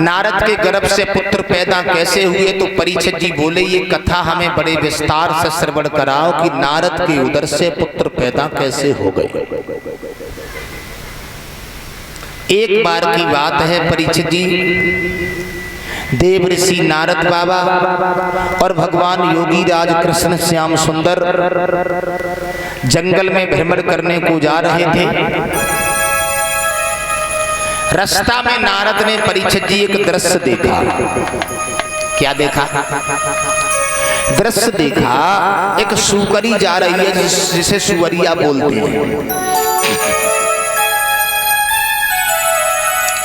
नारद के गर्भ से पुत्र पैदा कैसे हुए? तो परीक्षित जी बोले ये कथा हमें बड़े विस्तार से श्रवण कराओ कि नारद के उदर से पुत्र पैदा कैसे हो गए। एक बार की बात है परीक्षित जी, देव ऋषि नारद बाबा और भगवान योगी राज कृष्ण श्याम सुंदर जंगल में भ्रमण करने को जा रहे थे। रास्ता में नारद ने परीक्षित जी एक दृश्य देखा। क्या देखा? दृश्य देखा, एक सुकरी जा रही है जिसे सुवरिया बोलते हैं।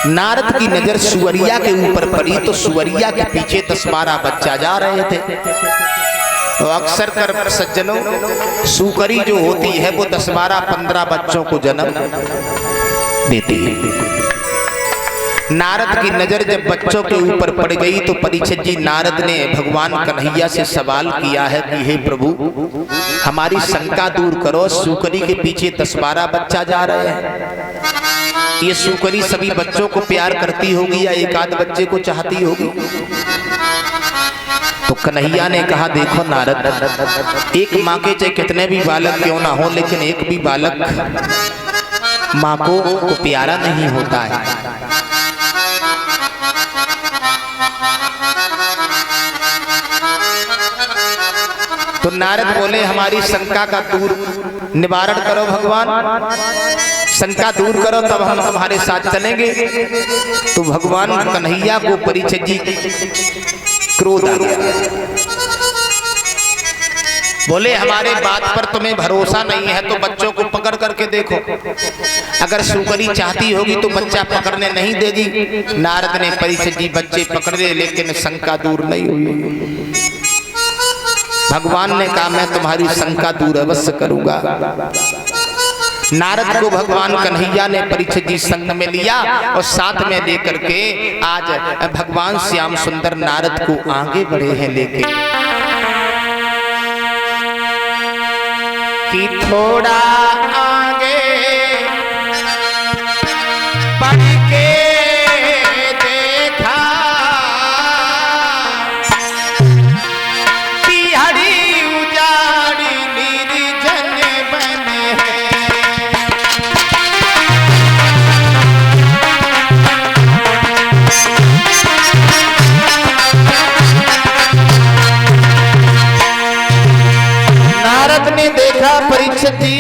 नारद की नजर सुवरिया के ऊपर पड़ी तो सुवरिया के पीछे 10-12 बच्चा जा रहे थे। तो अक्सर कर सज्जनों, सुकरी जो होती है वो 10-12-15 बच्चों को जन्म देती है। नारद की नजर जब बच्चों के ऊपर पड़ गई तो परीक्षित जी नारद ने भगवान कन्हैया से सवाल किया है कि हे प्रभु, हमारी शंका दूर करो, सुकरी के पीछे 10-12 बच्चा जा रहे हैं। ये सुकरी सभी बच्चों को प्यार करती होगी या एक आध बच्चे को चाहती होगी? तो कन्हैया ने कहा देखो नारद, एक माँ के चाहे कितने भी बालक क्यों ना हो, लेकिन एक भी बालक माँ को प्यारा नहीं होता है। तो नारद बोले हमारी शंका का दूर निवारण करो भगवान, शंका दूर करो तब हम तुम्हारे साथ चलेंगे। तो भगवान कन्हैया को परीक्षित जी क्रोध आ गया। बोले हमारे बात पर तुम्हें भरोसा नहीं है तो बच्चों को पकड़ करके देखो, अगर सुकरी चाहती होगी तो बच्चा पकड़ने नहीं देगी। नारद ने परीक्षित जी बच्चे पकड़े लेकिन शंका दूर नहीं हुई। भगवान ने कहा मैं तुम्हारी शंका दूर अवश्य करूंगा। नारद को भगवान कन्हैया ने परीक्षित जी संग में लिया और साथ में लेकर के आज भगवान श्याम सुंदर नारद को आगे बढ़े हैं लेके कि थोड़ा आगे बढ़ के देखा कि हरी उजाड़ी निर्जन बने हैं। नारद ने देखा परीक्षित जी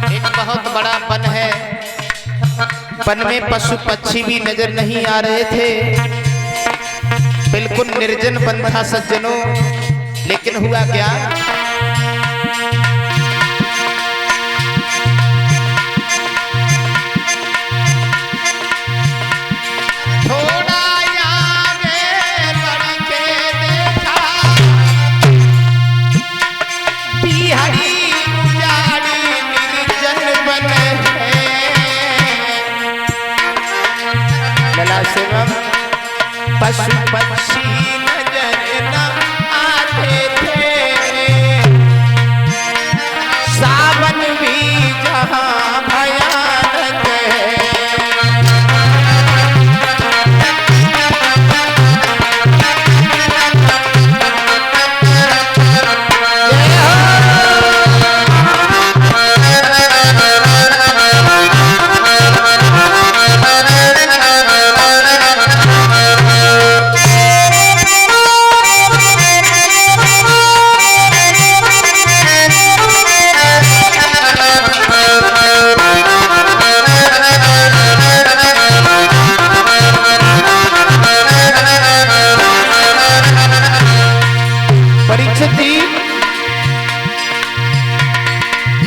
एक बहुत बड़ा वन है, वन में पशु पक्षी भी नजर नहीं आ रहे थे, बिल्कुल निर्जन वन था सज्जनों। लेकिन हुआ क्या, पशु पक्षी नजर न आते थे, सावन भी जहां भयानक है।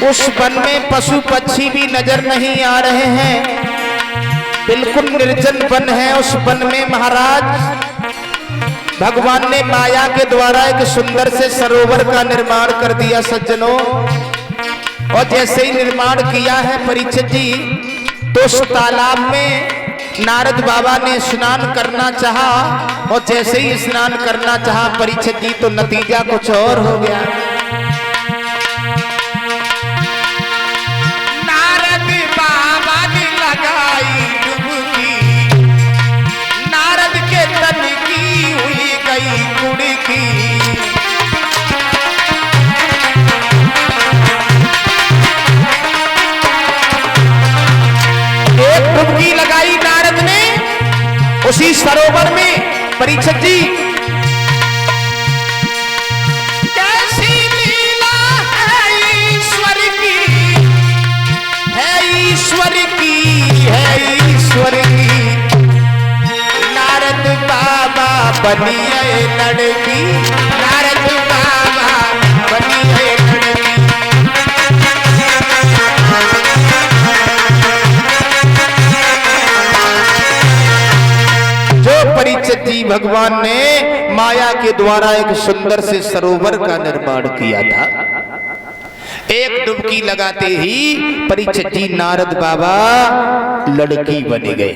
उस वन में पशु पक्षी भी नजर नहीं आ रहे हैं, बिल्कुल निर्जन वन है। उस वन में महाराज भगवान ने माया के द्वारा एक सुंदर से सरोवर का निर्माण कर दिया सज्जनों। और जैसे ही निर्माण किया है परीक्षित जी, तो उस तालाब में नारद बाबा ने स्नान करना चाहा, और जैसे ही स्नान करना चाहा परीक्षित जी, तो नतीजा कुछ और हो गया। नारद बाबा डुबकी लगाई नारद ने उसी सरोवर में। परीक्षित जी कैसी लीला है ईश्वर की, है ईश्वर की, है ईश्वर की। नारद बाबा बनी है लड़की, नारद बाबा बनी है लड़की। जो परीक्षित जी भगवान ने माया के द्वारा एक सुंदर से सरोवर का निर्माण किया था, एक डुबकी लगाते ही परीक्षित जी नारद बाबा लड़की बन गए।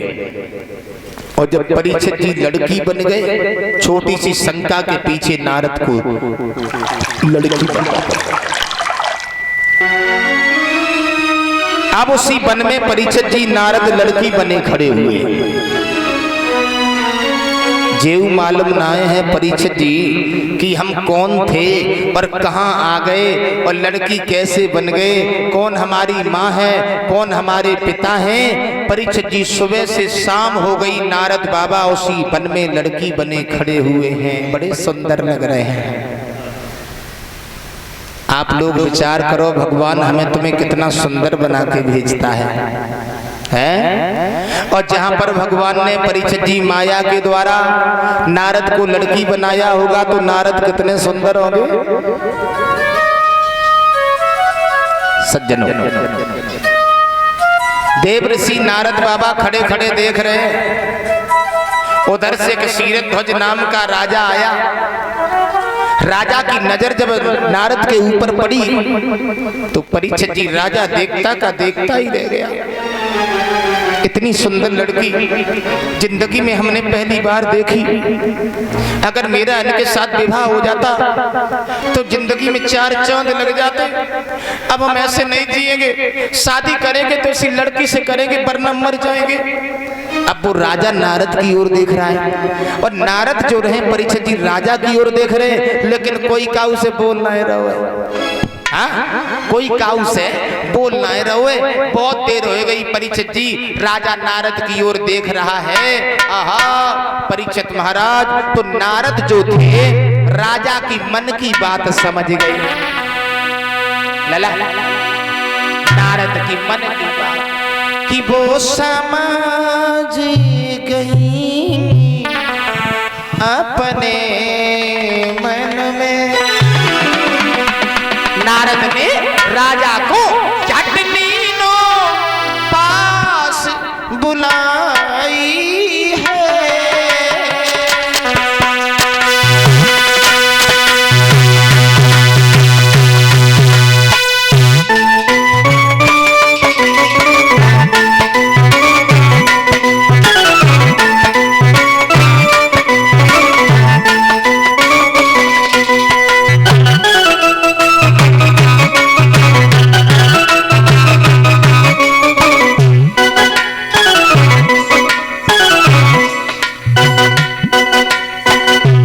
और जब परीक्षित जी लड़की बन गए, छोटी सी शंका के पीछे नारद को लड़की बन गई। अब उसी वन में परीक्षित जी नारद लड़की बने खड़े हुए। जेऊ मालूम ना है परीक्षित जी कि हम कौन थे और कहां आ गए और लड़की कैसे बन गए, कौन हमारी माँ है, कौन हमारे पिता हैं। परीक्षित जी सुबह से शाम हो गई, नारद बाबा उसी वन में लड़की बने खड़े हुए हैं, बड़े सुंदर लग रहे हैं। आप लोग विचार करो, भगवान हमें तुम्हें कितना सुंदर बना के भेजता है? और जहां पर भगवान ने परीक्षित जी माया के द्वारा नारद को लड़की बनाया होगा तो नारद कितने सुंदर होंगे सज्जनों। देव ऋषि नारद बाबा खड़े खड़े देख रहे हैं। उधर से क्षीरध्वज ध्वज नाम का राजा आया। राजा की नजर जब नारद के ऊपर पड़ी तो परीक्षित जी राजा देखता का देखता ही रह गया। इतनी सुंदर लड़की जिंदगी में हमने पहली बार देखी। अगर मेरा इनके साथ विवाह हो जाता तो जिंदगी में 4 चांद लग जाते। अब हम ऐसे नहीं जिएंगे, शादी करेंगे तो इसी लड़की से करेंगे वरना मर जाएंगे। अब वो राजा नारद की ओर देख रहा है और नारद जो रहे परीक्षित जी राजा की ओर देख रहे हैं, लेकिन कोई काऊ से बोल ना रहा है। हाँ, कोई काऊ से बोल ना रहे। बहुत देर हो गई, परीक्षित जी राजा नारद की ओर देख रहा है। आहा परीक्षित महाराज, तो नारद जो थे राजा की मन की बात समझ गए। लला नारद की मन की बात कि वो समझ गई अपने मन में। नारद ने राजा को चटनीनो पास बुलाई है।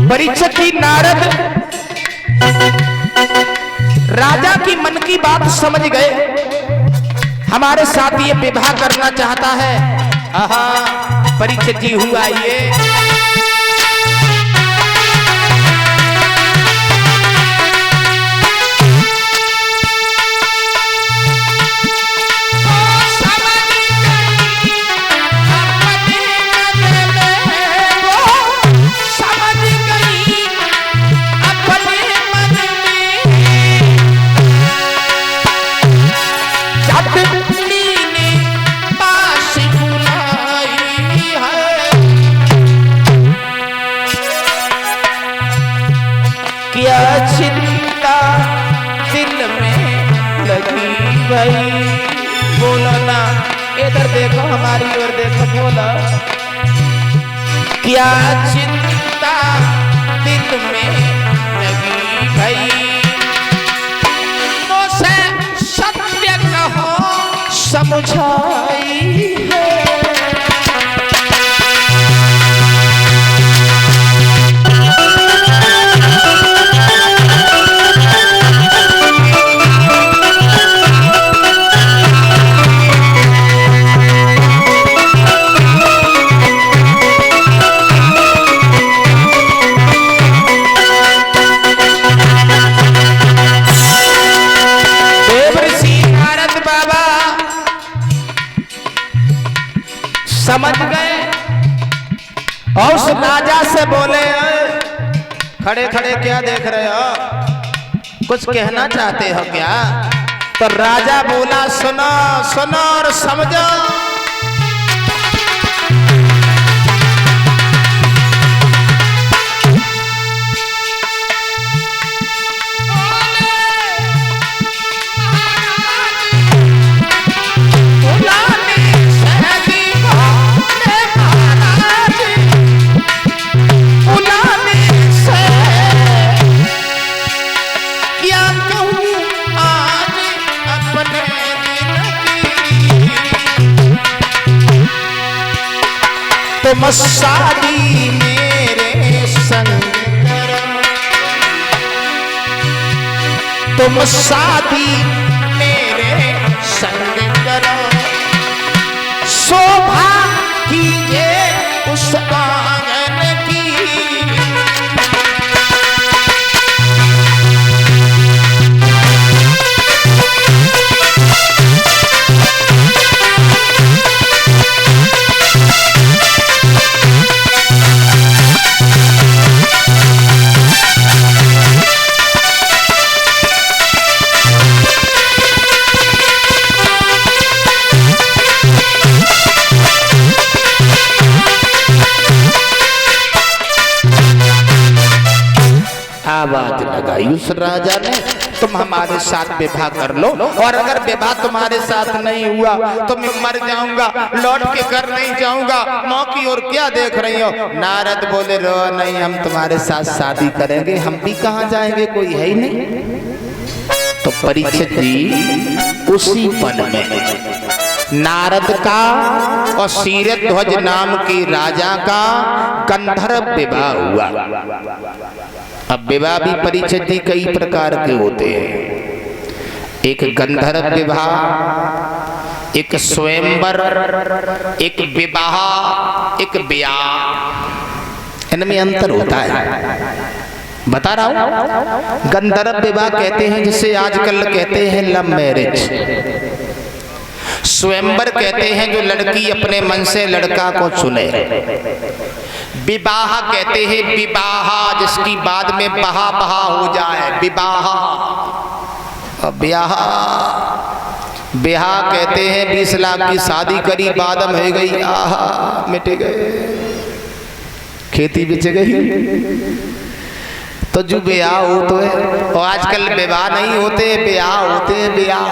परीक्षित जी नारद राजा की मन की बात समझ गए। हमारे साथ ये विवाह करना चाहता है। आहा परीक्षित जी हुआ ये। क्या चिंता दिल में लगी गई। बोलो ना, इधर देखो, हमारी ओर देखो, बोलो। क्या चिंता दिल में लगी गई। मुझसे सत्य कहो समझाई है। समझ गए और उस राजा से बोले, खड़े खड़े क्या देख रहे हो, कुछ कहना चाहते हो क्या? तो राजा बोला, सुनो सुनो और समझो। तुम शादी मेरे संग करो, तुम शादी मेरे संग करो, शोभा कीजिए उस आंगन की। आवाज लगाई उस राजा ने, तुम हमारे साथ विवाह कर लो, और अगर विवाह तुम्हारे साथ नहीं हुआ तो मैं मर जाऊंगा, लौट के घर नहीं जाऊंगा, मौत की ओर क्या देख रही हो? नारद बोले, रो नहीं, हम तुम्हारे साथ शादी करेंगे, हम भी कहाँ जाएंगे, कोई है ही नहीं। तो परीक्षित जी उसी पल में नारद का और शीरध्वज नाम के राजा का गंधर्व विवाह हुआ। अब विवाह भी परीक्षित जी कई प्रकार के होते हैं, एक गंधर्व विवाह, एक स्वयंवर, एक विवाह, एक ब्याह, इनमें अंतर होता है, बता रहा हूं। गंधर्व विवाह कहते हैं जिसे आजकल कहते हैं लव मैरिज। स्वयंवर कहते हैं जो लड़की अपने मन से लड़का को चुने। विवाह कहते हैं विवाह जिसकी बाद में बहा बहा हो जाए, विवाह। ब्याह ब्याह कहते हैं 20 लाख की शादी करी, बाद में हो गई, आहा मिट गए, खेती बिच गई। तो जो ब्याह हो तो है, और आजकल विवाह नहीं होते, ब्याह होते हैं, ब्याह।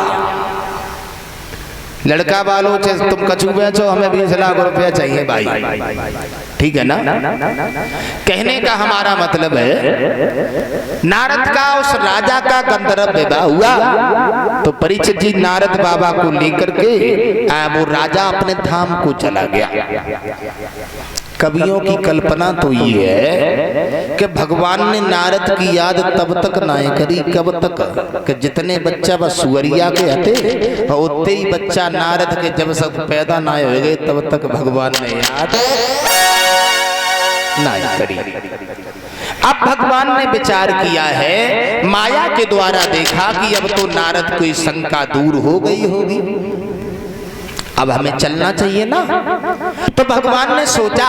लड़का वालों तुम कछू बेचो, हमें 20 लाख रुपया चाहिए भाई, ठीक है ना? कहने का हमारा मतलब है नारद का उस राजा का गंधर्व विवाह हुआ, तो परीक्षित जी नारद बाबा को लेकर के वो राजा अपने धाम को चला गया। कवियों की कल्पना तो ये है कि भगवान ने नारद की याद तब तक ना करी, कब तक कि जितने बच्चा बस सुअरिया के हते, उतने ही बच्चा नारद के जब सब पैदा ना हो गए तब तक भगवान ने याद ना करी। अब भगवान ने विचार किया है, माया के द्वारा देखा कि अब तो नारद की शंका दूर हो गई होगी, अब हमें चलना चाहिए ना। तो भगवान ने सोचा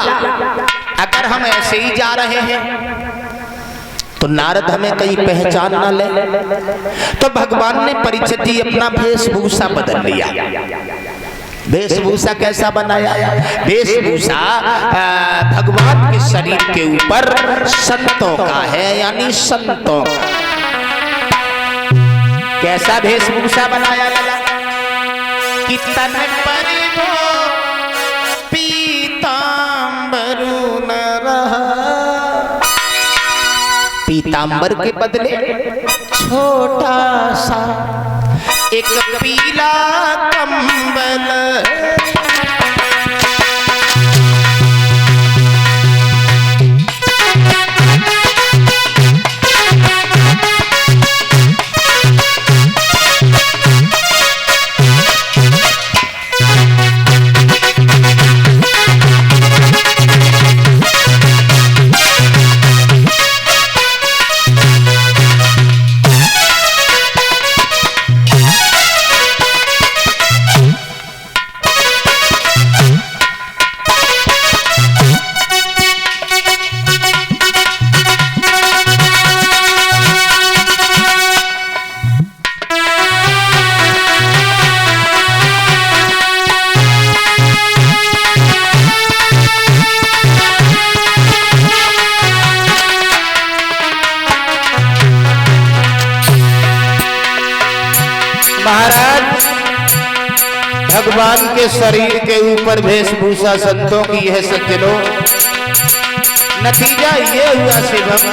अगर हम ऐसे ही जा रहे हैं तो नारद हमें कहीं पहचान ना ले, तो भगवान ने परीक्षित जी अपना वेशभूषा बदल लिया। वेशभूषा कैसा बनाया? वेशभूषा भगवान के शरीर के ऊपर संतों का है, यानी संतों का। कैसा वेशभूषा बनाया लगा कि तन पर वो पीतांबरू न रहा, पीतांबर के बदले छोटा सा एक पीला कंबल। भगवान के शरीर के ऊपर वेशभूषा संतों की है सज्जनों। नतीजा ये हुआ शिवम